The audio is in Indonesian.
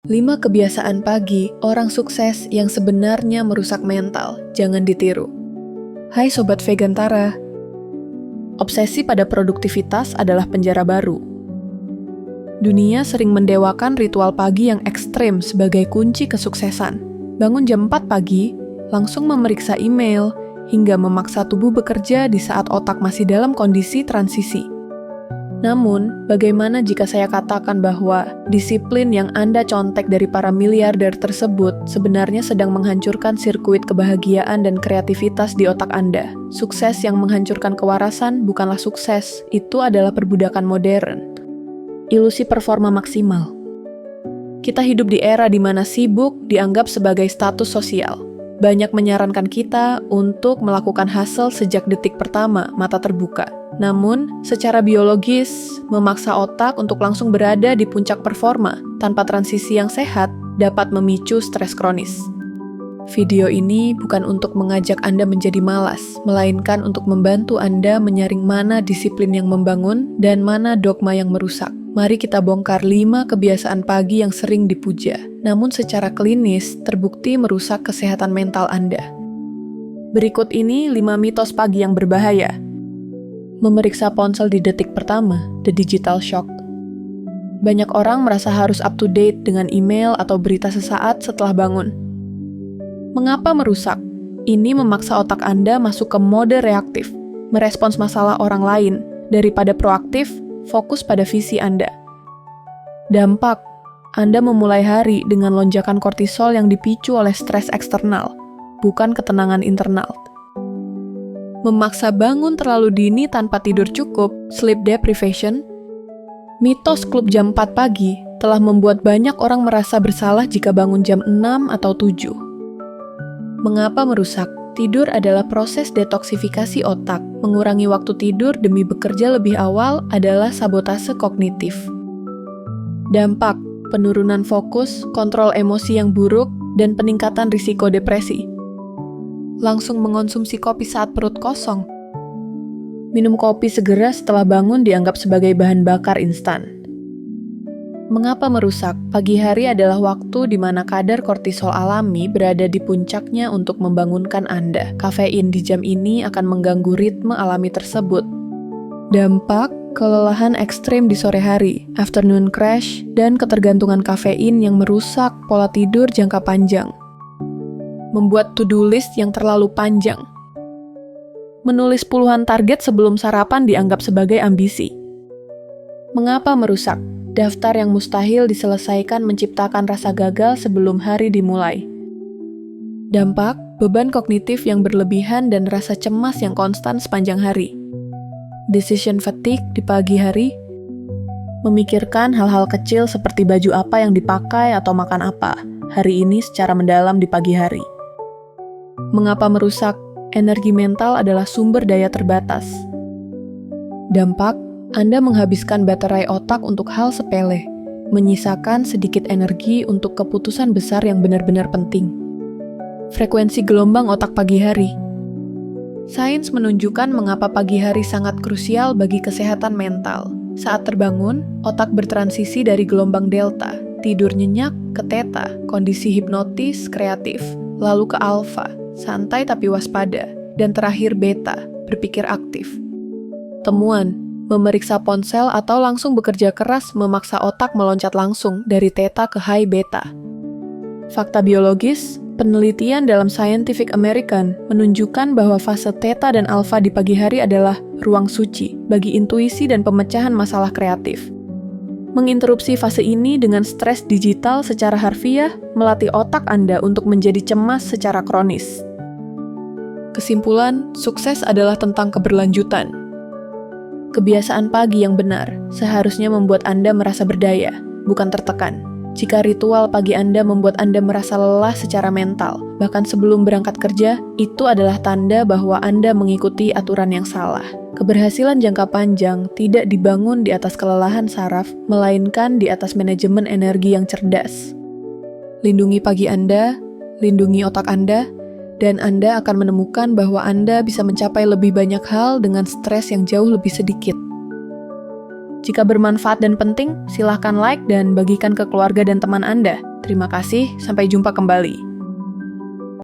5 kebiasaan pagi orang sukses yang sebenarnya merusak mental, jangan ditiru. Hai Sobat Vegantara, obsesi pada produktivitas adalah penjara baru. Dunia sering mendewakan ritual pagi yang ekstrem sebagai kunci kesuksesan. Bangun jam 4 pagi, langsung memeriksa email, hingga memaksa tubuh bekerja di saat otak masih dalam kondisi transisi. Namun, bagaimana jika saya katakan bahwa disiplin yang Anda contek dari para miliarder tersebut sebenarnya sedang menghancurkan sirkuit kebahagiaan dan kreativitas di otak Anda? Sukses yang menghancurkan kewarasan bukanlah sukses, itu adalah perbudakan modern. Ilusi performa maksimal. Kita hidup di era di mana sibuk dianggap sebagai status sosial. Banyak menyarankan kita untuk melakukan hustle sejak detik pertama mata terbuka. Namun, secara biologis, memaksa otak untuk langsung berada di puncak performa tanpa transisi yang sehat dapat memicu stres kronis. Video ini bukan untuk mengajak Anda menjadi malas, melainkan untuk membantu Anda menyaring mana disiplin yang membangun dan mana dogma yang merusak. Mari kita bongkar 5 kebiasaan pagi yang sering dipuja, namun secara klinis terbukti merusak kesehatan mental Anda. Berikut ini 5 mitos pagi yang berbahaya. Memeriksa ponsel di detik pertama, the digital shock. Banyak orang merasa harus up to date dengan email atau berita sesaat setelah bangun. Mengapa merusak? Ini memaksa otak Anda masuk ke mode reaktif, merespons masalah orang lain, daripada proaktif, fokus pada visi Anda. Dampak, Anda memulai hari dengan lonjakan kortisol yang dipicu oleh stres eksternal, bukan ketenangan internal. Memaksa bangun terlalu dini tanpa tidur cukup, sleep deprivation. Mitos klub jam 4 pagi telah membuat banyak orang merasa bersalah jika bangun jam 6 atau 7. Mengapa merusak? Tidur adalah proses detoksifikasi otak. Mengurangi waktu tidur demi bekerja lebih awal adalah sabotase kognitif. Dampak, penurunan fokus, kontrol emosi yang buruk, dan peningkatan risiko depresi. Langsung mengonsumsi kopi saat perut kosong. Minum kopi segera setelah bangun dianggap sebagai bahan bakar instan. Mengapa merusak? Pagi hari adalah waktu di mana kadar kortisol alami berada di puncaknya untuk membangunkan Anda. Kafein di jam ini akan mengganggu ritme alami tersebut. Dampak, kelelahan ekstrem di sore hari, afternoon crash, dan ketergantungan kafein yang merusak pola tidur jangka panjang. Membuat to-do list yang terlalu panjang. Menulis puluhan target sebelum sarapan dianggap sebagai ambisi. Mengapa merusak? Daftar yang mustahil diselesaikan menciptakan rasa gagal sebelum hari dimulai. Dampak, beban kognitif yang berlebihan dan rasa cemas yang konstan sepanjang hari. Decision fatigue di pagi hari. Memikirkan hal-hal kecil seperti baju apa yang dipakai atau makan apa hari ini secara mendalam di pagi hari. Mengapa merusak? Energi mental adalah sumber daya terbatas. Dampak, Anda menghabiskan baterai otak untuk hal sepele, menyisakan sedikit energi untuk keputusan besar yang benar-benar penting. Frekuensi gelombang otak pagi hari. Sains menunjukkan mengapa pagi hari sangat krusial bagi kesehatan mental. Saat terbangun, otak bertransisi dari gelombang delta, tidur nyenyak, ke theta, kondisi hipnotis, kreatif, lalu ke alfa, santai tapi waspada, dan terakhir beta, berpikir aktif. Temuan, memeriksa ponsel atau langsung bekerja keras memaksa otak meloncat langsung dari theta ke high beta. Fakta biologis, penelitian dalam Scientific American menunjukkan bahwa fase theta dan alfa di pagi hari adalah ruang suci bagi intuisi dan pemecahan masalah kreatif. Menginterupsi fase ini dengan stres digital secara harfiah melatih otak Anda untuk menjadi cemas secara kronis. Kesimpulan, sukses adalah tentang keberlanjutan. Kebiasaan pagi yang benar seharusnya membuat Anda merasa berdaya, bukan tertekan. Jika ritual pagi Anda membuat Anda merasa lelah secara mental, bahkan sebelum berangkat kerja, itu adalah tanda bahwa Anda mengikuti aturan yang salah. Keberhasilan jangka panjang tidak dibangun di atas kelelahan saraf, melainkan di atas manajemen energi yang cerdas. Lindungi pagi Anda, lindungi otak Anda, dan Anda akan menemukan bahwa Anda bisa mencapai lebih banyak hal dengan stres yang jauh lebih sedikit. Jika bermanfaat dan penting, silahkan like dan bagikan ke keluarga dan teman Anda. Terima kasih, sampai jumpa kembali.